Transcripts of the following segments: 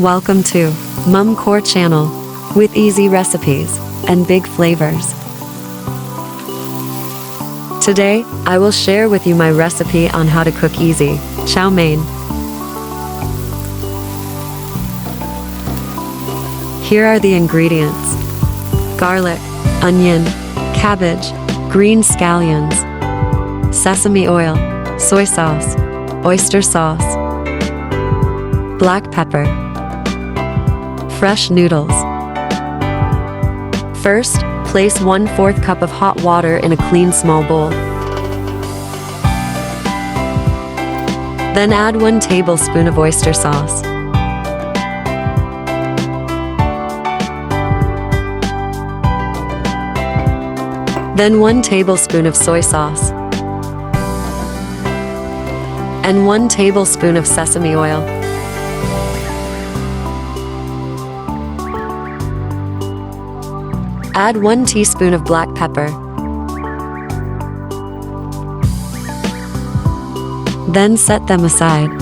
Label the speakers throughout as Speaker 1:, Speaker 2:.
Speaker 1: Welcome to Mum Core Channel with easy recipes and big flavors. Today, I will share with you my recipe on how to cook easy chow mein. Here are the ingredients: garlic, onion, cabbage, green scallions, sesame oil, soy sauce, oyster sauce, black pepper, fresh noodles. First, place 1/4 cup of hot water in a clean small bowl. Then add 1 tablespoon of oyster sauce. Then 1 tablespoon of soy sauce. And 1 tablespoon of sesame oil. Add 1 teaspoon of black pepper. Then set them aside.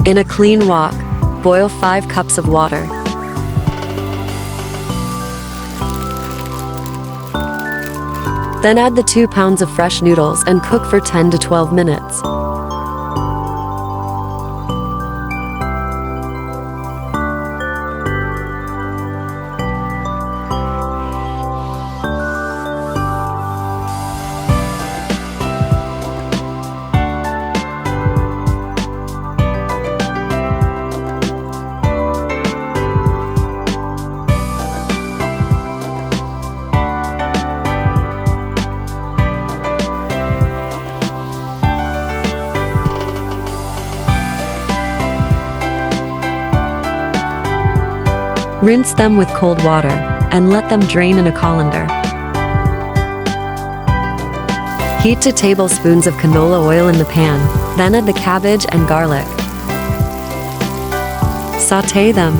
Speaker 1: In a clean wok, boil 5 cups of water. Then add the 2 pounds of fresh noodles and cook for 10 to 12 minutes. Rinse them with cold water and let them drain in a colander. Heat 2 tablespoons of canola oil in the pan, then add the cabbage and garlic. Sauté them.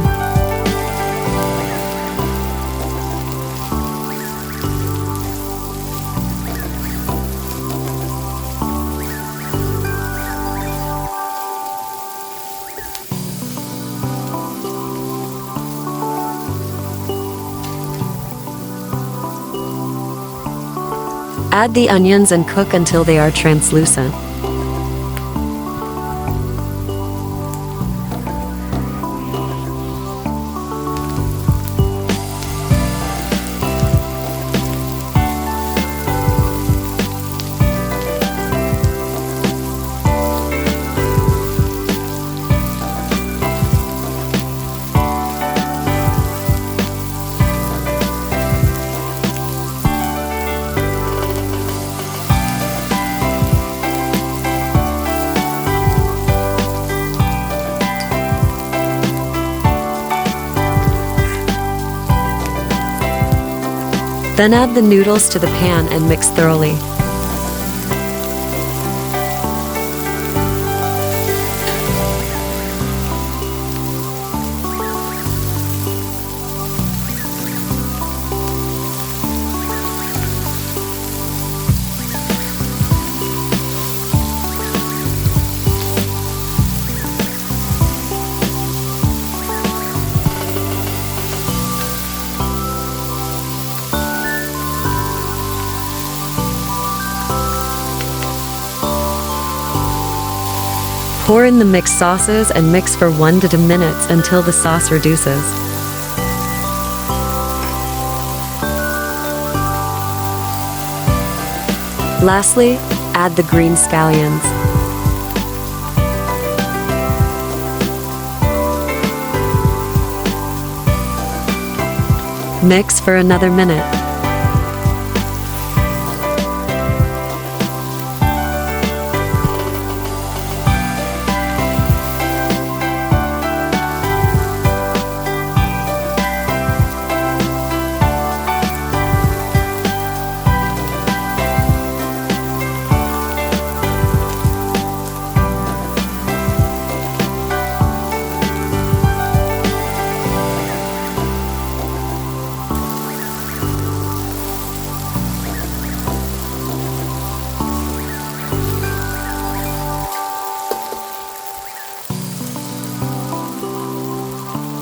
Speaker 1: Add the onions and cook until they are translucent. Then add the noodles to the pan and mix thoroughly. Pour in the mixed sauces and mix for 1 to 2 minutes until the sauce reduces. Lastly, add the green scallions. Mix for another minute.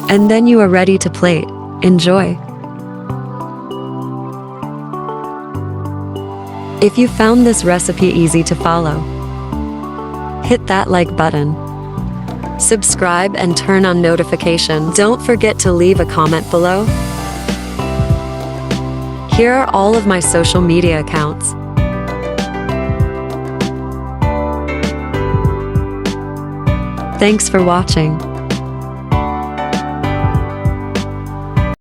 Speaker 1: And then you are ready to plate. Enjoy! If you found this recipe easy to follow, hit that like button. Subscribe and turn on notifications. Don't forget to leave a comment below. Here are all of my social media accounts. Thanks for watching.